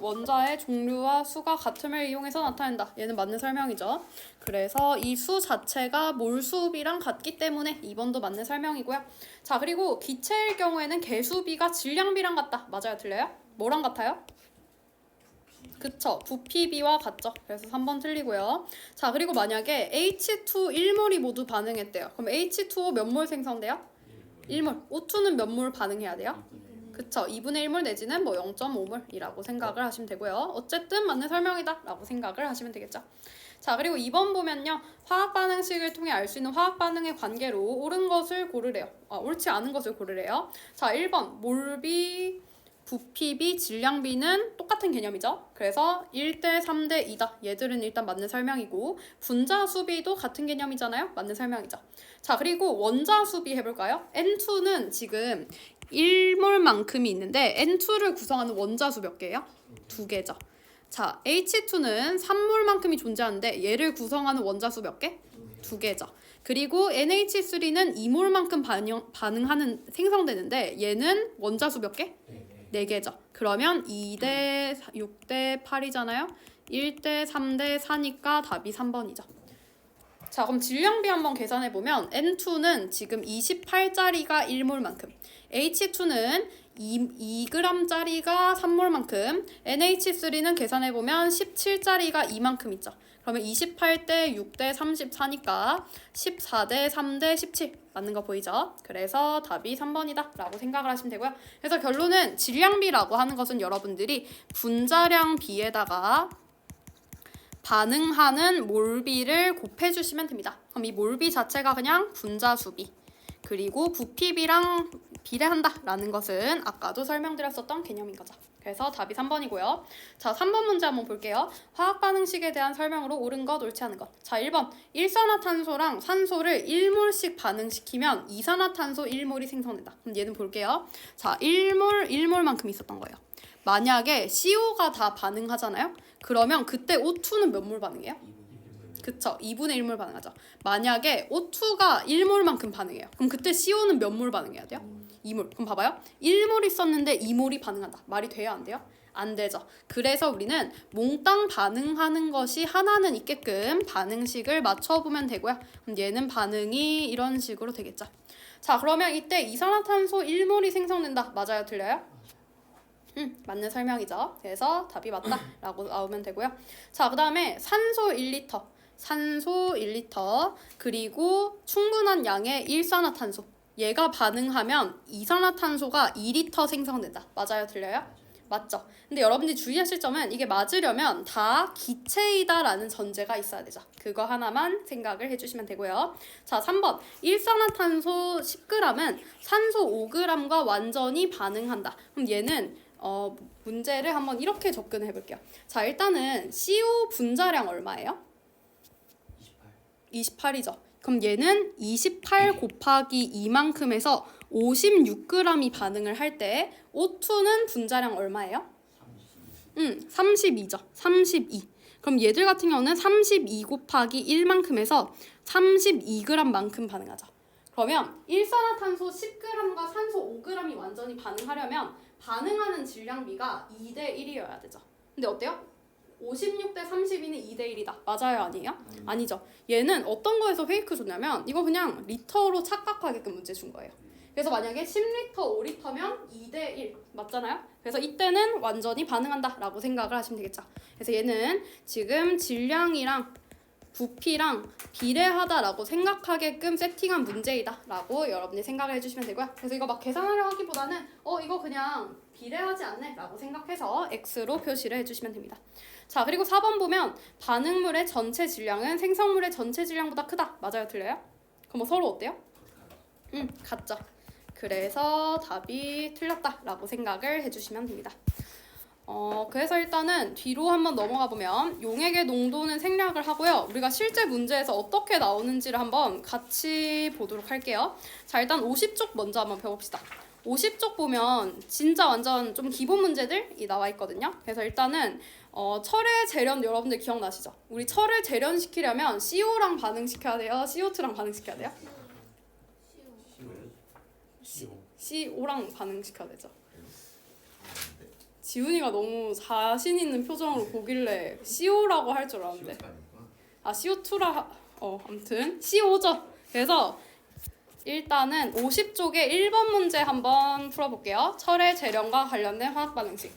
원자의 종류와 수가 같음을 이용해서 나타낸다. 얘는 맞는 설명이죠. 그래서 이 수 자체가 몰수비랑 같기 때문에 2번도 맞는 설명이고요. 자, 그리고 기체일 경우에는 개수비가 질량비랑 같다. 맞아요? 틀려요? 뭐랑 같아요? 그쵸. 부피비와 같죠. 그래서 3번 틀리고요. 자, 그리고 만약에 H2 1몰이 모두 반응했대요. 그럼 H2O 몇 몰 생성돼요? 1몰. O2는 몇 몰 반응해야 돼요? 그쵸. 2분의 1몰 내지는 뭐 0.5몰이라고 생각을 하시면 되고요. 어쨌든 맞는 설명이다 라고 생각을 하시면 되겠죠. 자, 그리고 2번 보면요. 화학 반응식을 통해 알 수 있는 화학 반응의 관계로 옳은 것을 고르래요. 옳지 않은 것을 고르래요. 자, 1번 몰비, 부피비, 질량비는 똑같은 개념이죠. 그래서 1대 3대 2다. 얘들은 일단 맞는 설명이고 분자 수비도 같은 개념이잖아요. 맞는 설명이죠. 자, 그리고 원자 수비 해볼까요? N2는 지금 1몰만큼이 있는데 N2를 구성하는 원자수 몇 개예요? 2개죠. 자, H2는 3몰만큼이 존재하는데 얘를 구성하는 원자수 몇 개? 2개죠. 그리고 NH3는 2몰만큼 반응하는 생성되는데 얘는 원자수 몇 개? 4개죠. 그러면 2대 6대 8이잖아요. 1대 3대 4니까 답이 3번이죠. 자, 그럼 질량비 한번 계산해보면 N2는 지금 28짜리가 1몰만큼, H2는 2g짜리가 3몰만큼, NH3는 계산해보면 17짜리가 2만큼 있죠. 그러면 28대 6대 34니까 14대 3대 17 맞는 거 보이죠? 그래서 답이 3번이다 라고 생각을 하시면 되고요. 그래서 결론은 질량비라고 하는 것은 여러분들이 분자량 비에다가 반응하는 몰비를 곱해주시면 됩니다. 그럼 이 몰비 자체가 그냥 분자수비, 그리고 부피비랑 비례한다라는 것은 아까도 설명드렸었던 개념인 거죠. 그래서 답이 3번이고요. 자, 3번 문제 한번 볼게요. 화학 반응식에 대한 설명으로 옳은 것, 옳지 않은 것. 자, 1번. 일산화탄소랑 산소를 1몰씩 반응시키면 이산화탄소 1몰이 생성된다. 그럼 얘는 볼게요. 자, 1몰만큼 있었던 거예요. 만약에 CO가 다 반응하잖아요? 그러면 그때 O2는 몇 몰 반응해요? 그쵸, 2분의 1몰 반응하죠. 만약에 O2가 1몰만큼 반응해요. 그럼 그때 CO는 몇 몰 반응해야 돼요? 2몰. 그럼 봐봐요. 1몰 있었는데 2몰이 반응한다. 말이 돼요? 안 돼요? 안 되죠. 그래서 우리는 몽땅 반응하는 것이 하나는 있게끔 반응식을 맞춰보면 되고요. 그럼 얘는 반응이 이런 식으로 되겠죠. 자, 그러면 이때 이산화탄소 1몰이 생성된다. 맞아요? 틀려요? 맞는 설명이죠. 그래서 답이 맞다라고 나오면 되고요. 자, 그 다음에 산소 1리터, 산소 1리터, 그리고 충분한 양의 일산화탄소. 얘가 반응하면 이산화탄소가 2리터 생성된다. 맞아요? 틀려요? 맞죠? 근데 여러분들이 주의하실 점은 이게 맞으려면 다 기체이다라는 전제가 있어야 되죠. 그거 하나만 생각을 해주시면 되고요. 자, 3번. 일산화탄소 10g은 산소 5g과 완전히 반응한다. 그럼 얘는 문제를 한번 이렇게 접근해 볼게요. 자, 일단은 CO 분자량 얼마예요? 28이죠. 그럼 얘는 28 곱하기 2만큼 해서 56g이 반응을 할 때 O2는 분자량 얼마예요? 32죠. 32. 그럼 얘들 같은 경우는 32 곱하기 1만큼 해서 32g만큼 반응하죠. 그러면 일산화탄소 10g과 산소 5g이 완전히 반응하려면 반응하는 질량비가 2대 1이어야 되죠. 근데 어때요? 56대 32는 2대 1이다. 맞아요? 아니에요? 아니죠. 얘는 어떤 거에서 페이크 줬냐면 이거 그냥 리터로 착각하게끔 문제 준 거예요. 그래서 만약에 10리터, 5리터면 2대 1 맞잖아요? 그래서 이때는 완전히 반응한다 라고 생각을 하시면 되겠죠. 그래서 얘는 지금 질량이랑 부피랑 비례하다라고 생각하게끔 세팅한 문제이다라고 여러분이 생각을 해주시면 되고요. 그래서 이거 막 계산하려 하기보다는 이거 그냥 비례하지 않네 라고 생각해서 X로 표시를 해주시면 됩니다. 자, 그리고 4번 보면 반응물의 전체 질량은 생성물의 전체 질량보다 크다. 맞아요? 틀려요? 그럼 뭐 서로 어때요? 같죠. 그래서 답이 틀렸다라고 생각을 해주시면 됩니다. 그래서 일단은 뒤로 한번 넘어가 보면 용액의 농도는 생략을 하고요. 우리가 실제 문제에서 어떻게 나오는지를 한번 같이 보도록 할게요. 자, 일단 50쪽 먼저 한번 펴봅시다. 50쪽 보면 진짜 완전 좀 기본 문제들이 나와 있거든요. 그래서 일단은 철의 재련 여러분들 기억나시죠? 우리 철을 재련시키려면 CO랑 반응시켜야 돼요? CO2랑 반응시켜야 돼요? CO랑 반응시켜야 되죠. 지훈이가 너무 자신 있는 표정으로 보길래 CO라고 할 줄 알았는데. 아, CO2라, 아무튼 CO 죠. 그래서 일단은 50쪽에 1번 문제 한번 풀어볼게요. 철의 재련과 관련된 화학 반응식.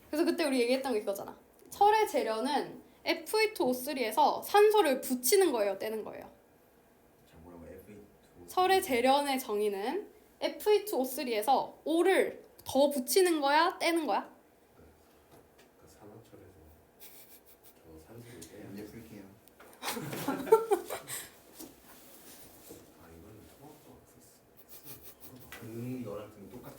그래서 그때 우리 얘기했던 게 이거잖아. 철의 재련은 Fe2O3에서 산소를 붙이는 거예요, 떼는 거예요? 철의 재련의 정의는 Fe2O3에서 O를 더 붙이는 거야, 떼는 거야? 산화철에서 저 산소를 떼야 이제 풀게요. 이거는 통합도 너랑 좀 똑같아.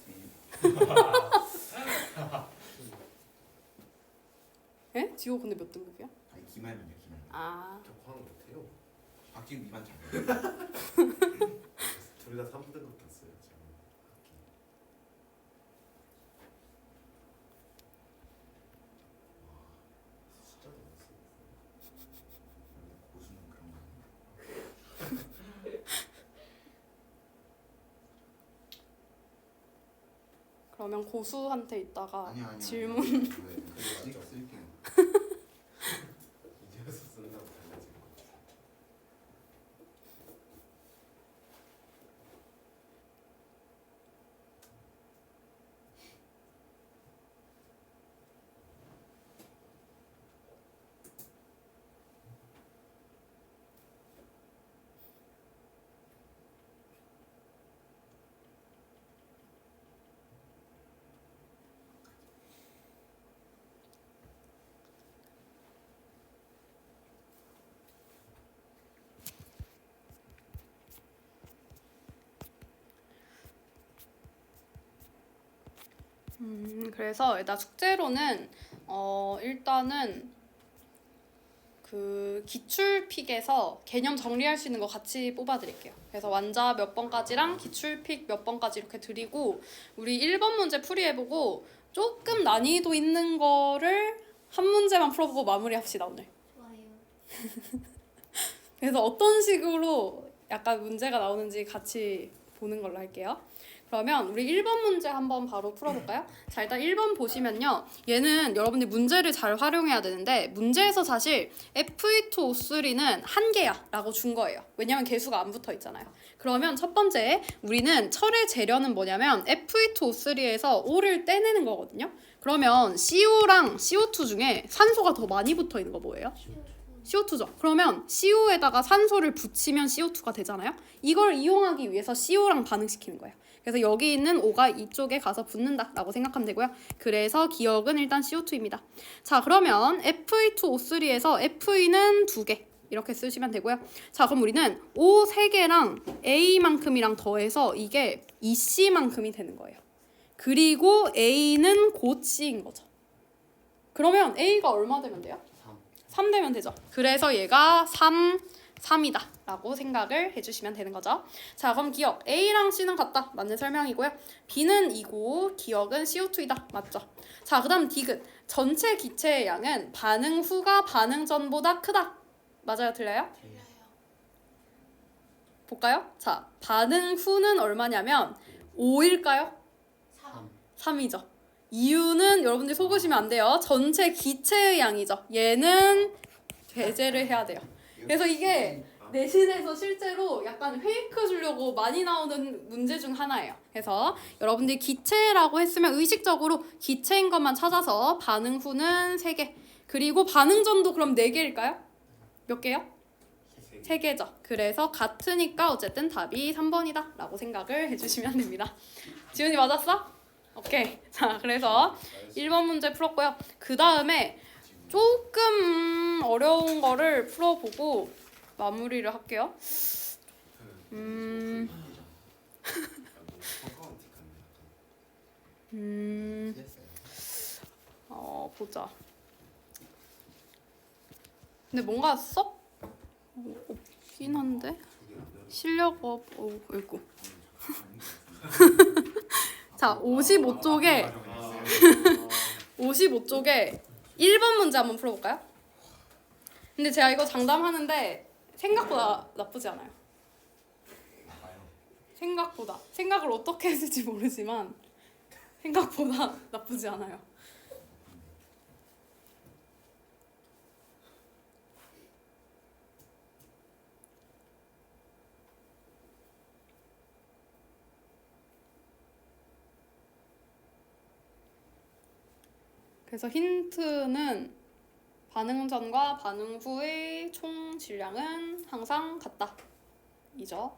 에? 지호 근데 몇 등급이야? 아니 기말이야 기말. 아, 저 화학 못해요. 박지훈 이반 잘. 둘 다 3등급 탔어요 지금. 숫자도 못 쓰겠어. 고수는 그런 거 아니야? 그러면 고수한테 이따가 아니야. 질문. 그거 쓸게요. 이제서 쓴다고 달라진 거지. 그래서 일단 숙제로는 일단은 그 기출픽에서 개념 정리할 수 있는 거 같이 뽑아드릴게요. 그래서 완자 몇 번까지랑 기출픽 몇 번까지 이렇게 드리고 우리 1번 문제 풀이해보고 조금 난이도 있는 거를 한 문제만 풀어보고 마무리합시다 오늘. 좋아요. 그래서 어떤 식으로 약간 문제가 나오는지 같이 보는 걸로 할게요. 그러면 우리 1번 문제 한번 바로 풀어볼까요? 자, 일단 1번 보시면요. 얘는 여러분들이 문제를 잘 활용해야 되는데 문제에서 사실 Fe2O3는 한 개야 라고 준 거예요. 왜냐면 개수가 안 붙어 있잖아요. 그러면 첫 번째 우리는 철의 재련은 뭐냐면 Fe2O3에서 O를 떼내는 거거든요. 그러면 CO랑 CO2 중에 산소가 더 많이 붙어 있는 거 뭐예요? CO2죠. 그러면 CO에다가 산소를 붙이면 CO2가 되잖아요. 이걸 이용하기 위해서 CO랑 반응시키는 거예요. 그래서 여기 있는 O가 이쪽에 가서 붙는다라고 생각하면 되고요. 그래서 기억은 일단 CO2입니다. 자, 그러면 Fe2O3에서 Fe는 2개 이렇게 쓰시면 되고요. 자, 그럼 우리는 O 3개랑 A만큼이랑 더해서 이게 EC만큼이 되는 거예요. 그리고 A는 곧 C인 거죠. 그러면 A가 얼마 되면 돼요? 3 되면 되죠. 그래서 얘가 3이다 라고 생각을 해주시면 되는 거죠. 자, 그럼 기억 A랑 C는 같다. 맞는 설명이고요. B는 2고 기억은 CO2이다. 맞죠? 자, 그 다음 디귿. 전체 기체의 양은 반응 후가 반응 전보다 크다. 맞아요? 틀려요? 볼까요? 자, 반응 후는 얼마냐면 5일까요? 3이죠. 이유는 여러분들 속으시면 안 돼요. 전체 기체의 양이죠. 얘는 배제를 해야 돼요. 그래서 이게 내신에서 실제로 약간 페이크 주려고 많이 나오는 문제 중 하나예요. 그래서 여러분들이 기체라고 했으면 의식적으로 기체인 것만 찾아서 반응 후는 3개. 그리고 반응 전도 그럼 4개일까요? 몇 개요? 3개죠. 그래서 같으니까 어쨌든 답이 3번이다 라고 생각을 해주시면 됩니다. 지훈이 맞았어? 오케이. 자, 그래서 1번 문제 풀었고요. 그 다음에 조금 어려운 거를 풀어보고 마무리를 할게요. 보자. 근데 뭔가 썩 없긴 한데 실력 어이구. 자, 55쪽에 55쪽에 1번 문제 한번 풀어볼까요? 근데 제가 이거 장담하는데 생각보다 나쁘지 않아요. 생각보다. 생각을 어떻게 했을지 모르지만 생각보다 나쁘지 않아요. 그래서 힌트는 반응 전과 반응 후의 총 질량은 항상 같다. 이죠.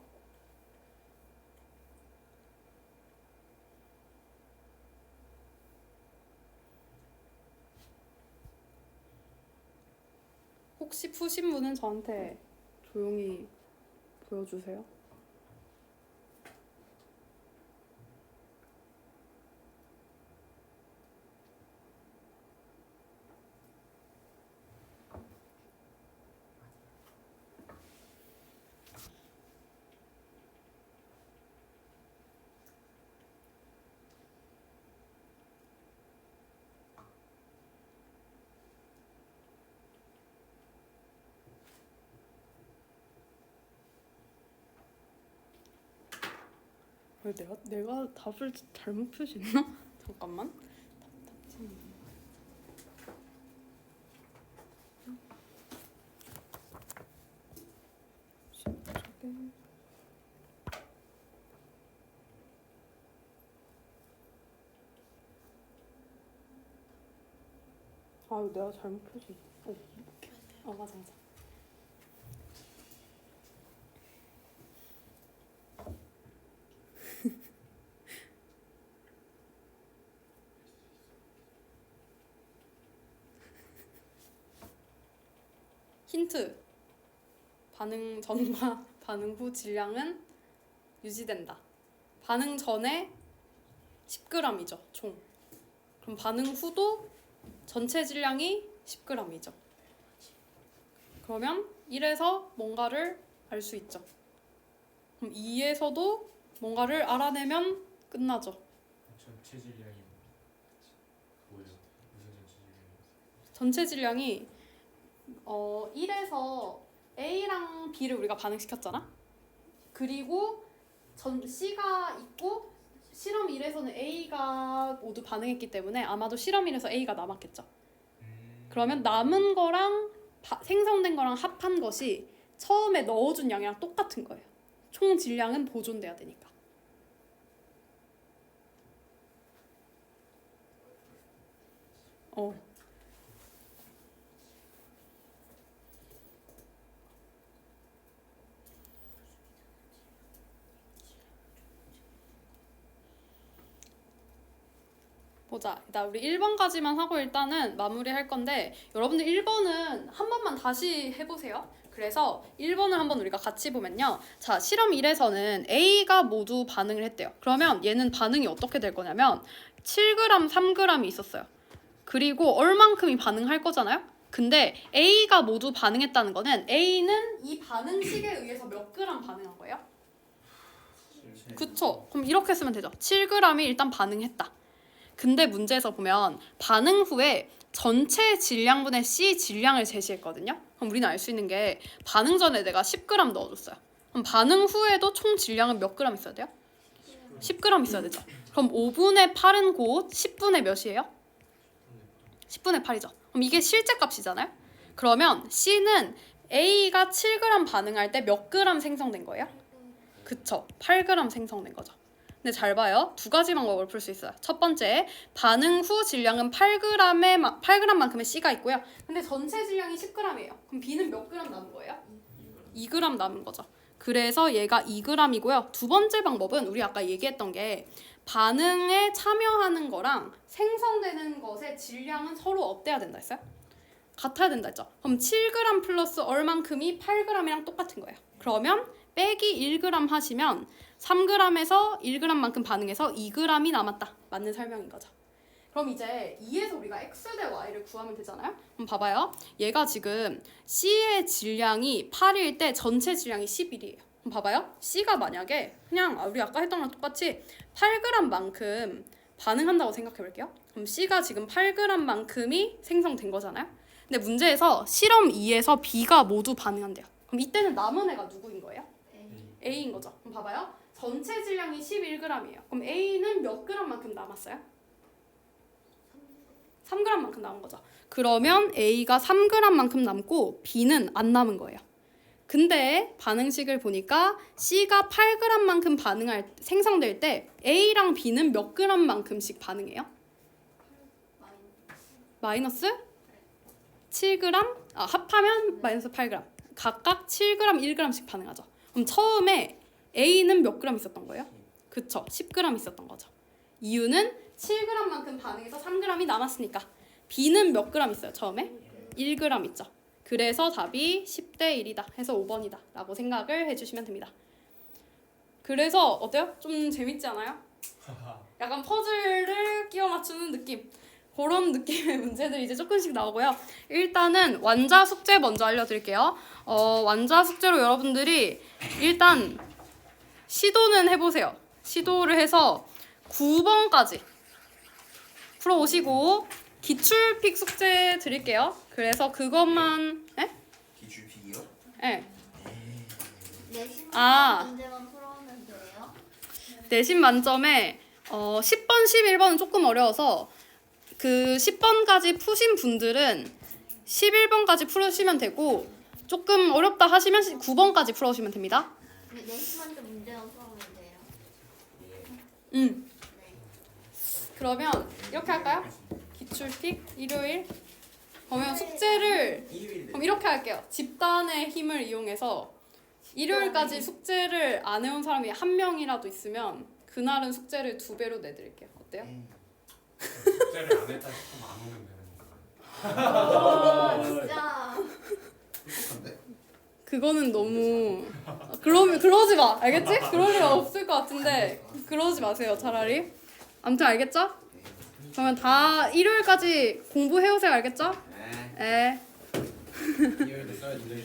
혹시 푸신 분은 저한테 조용히 보여주세요. 왜 내가 답을 잘못 표시했나? 잠깐만. 아, 이거 내가 잘못 표시. 맞아. 힌트. 반응 전과 반응 후 질량은 유지된다. 반응 전에 10g이죠, 총. 그럼 반응 후도 전체 질량이 10g이죠. 그러면 1에서 뭔가를 알 수 있죠. 그럼 2에서도 뭔가를 알아내면 끝나죠. 전체 질량이 뭐예요? 무슨 전체 질량이? 전체 질량이 1에서 A랑 B를 우리가 반응시켰잖아. 그리고 C가 있고 실험 1에서는 A가 모두 반응했기 때문에 아마도 실험 1에서 A가 남았겠죠. 그러면 남은 거랑 생성된 거랑 합한 것이 처음에 넣어준 양이랑 똑같은 거예요. 총 질량은 보존돼야 되니까. 보자. 일단 우리 1번까지만 하고 일단은 마무리할 건데 여러분들 1번은 한 번만 다시 해보세요. 그래서 1번을 한번 우리가 같이 보면요. 자, 실험 1에서는 A가 모두 반응을 했대요. 그러면 얘는 반응이 어떻게 될 거냐면 7g, 3g이 있었어요. 그리고 얼만큼이 반응할 거잖아요. 근데 A가 모두 반응했다는 거는 A는 이 반응식에 의해서 몇 그램 반응한 거예요? 그쵸? 그럼 이렇게 쓰면 되죠. 7g이 일단 반응했다. 근데 문제에서 보면 반응 후에 전체 질량분의 C 질량을 제시했거든요. 그럼 우리는 알 수 있는 게 반응 전에 내가 10g 넣어줬어요. 그럼 반응 후에도 총 질량은 몇 g 있어야 돼요? 10g 있어야 되죠. 그럼 5분의 8은 곧 10분의 몇이에요? 10분의 8이죠. 그럼 이게 실제 값이잖아요. 그러면 C는 A가 7g 반응할 때 몇 g 생성된 거예요? 그쵸. 8g 생성된 거죠. 근데 잘 봐요. 두 가지 방법을 풀 수 있어요. 첫 번째, 반응 후 질량은 8g만큼의 C가 있고요. 근데 전체 질량이 10g이에요. 그럼 B는 몇 g 남은 거예요? 2g 남은 거죠. 그래서 얘가 2g이고요. 두 번째 방법은 우리 아까 얘기했던 게 반응에 참여하는 거랑 생성되는 것의 질량은 서로 어때야 된다 했어요? 같아야 된다 했죠. 그럼 7g 플러스 얼만큼이 8g이랑 똑같은 거예요. 그러면 빼기 1g 하시면 3g에서 1g만큼 반응해서 2g이 남았다. 맞는 설명인 거죠. 그럼 이제 2에서 우리가 x 대 y를 구하면 되잖아요. 그럼 봐봐요. 얘가 지금 C의 질량이 8일 때 전체 질량이 11이에요. 그럼 봐봐요. C가 만약에 그냥 우리 아까 했던 거랑 똑같이 8g만큼 반응한다고 생각해 볼게요. 그럼 C가 지금 8g만큼이 생성된 거잖아요. 근데 문제에서 실험 2에서 B가 모두 반응한대요. 그럼 이때는 남은 애가 누구인 거예요? A인 거죠. 그럼 봐봐요. 전체 질량이 11g이에요. 그럼 A는 몇 g만큼 남았어요? 3g만큼 남은 거죠. 그러면 A가 3g만큼 남고 B는 안 남은 거예요. 근데 반응식을 보니까 C가 8g만큼 생성될 때 A랑 B는 몇 g만큼씩 반응해요? 마이너스 7g? 합하면 마이너스 8g. 각각 7g, 1g씩 반응하죠. 그럼 처음에 A는 몇 g 있었던 거예요? 그쵸, 10g 있었던 거죠. 이유는 7g만큼 반응해서 3g이 남았으니까. B는 몇 g 있어요, 처음에? 1g 있죠. 그래서 답이 10대 1이다 해서 5번이다 라고 생각을 해주시면 됩니다. 그래서 어때요? 좀 재밌지 않아요? 약간 퍼즐을 끼워 맞추는 느낌. 그런 느낌의 문제들이 이제 조금씩 나오고요. 일단은 완자 숙제 먼저 알려드릴게요. 완자 숙제로 여러분들이 일단 시도는 해보세요. 시도를 해서 9번까지 풀어오시고 기출픽 숙제 드릴게요. 그래서 그것만 기출픽이요? 네. 내신 아. 문제만 풀어오면 돼요? 내신 만점에 10번, 11번은 조금 어려워서 그 10번까지 푸신 분들은 11번까지 풀으시면 되고 조금 어렵다 하시면 9번까지 풀어오시면 됩니다. 내신 문제만 풀어오면 돼요? 예. 네. 그러면 이렇게 할까요? 기출픽 일요일. 그러면 숙제를 그럼 이렇게 할게요. 집단의 힘을 이용해서 일요일까지 숙제를 안 해온 사람이 한 명이라도 있으면 그날은 숙제를 2배로 내드릴게요. 어때요? 숙제를 안 했다 싶으면 안 오면 되는 건가요? 진짜. 똑똑한데? 그거는 너무 그러지 마. 알겠지? 그럴 일 없을 것 같은데 그러지 마세요. 차라리. 아무튼 알겠죠? 그러면 다 일요일까지 공부해오세요. 알겠죠? 네. 네. 이열도 써야지.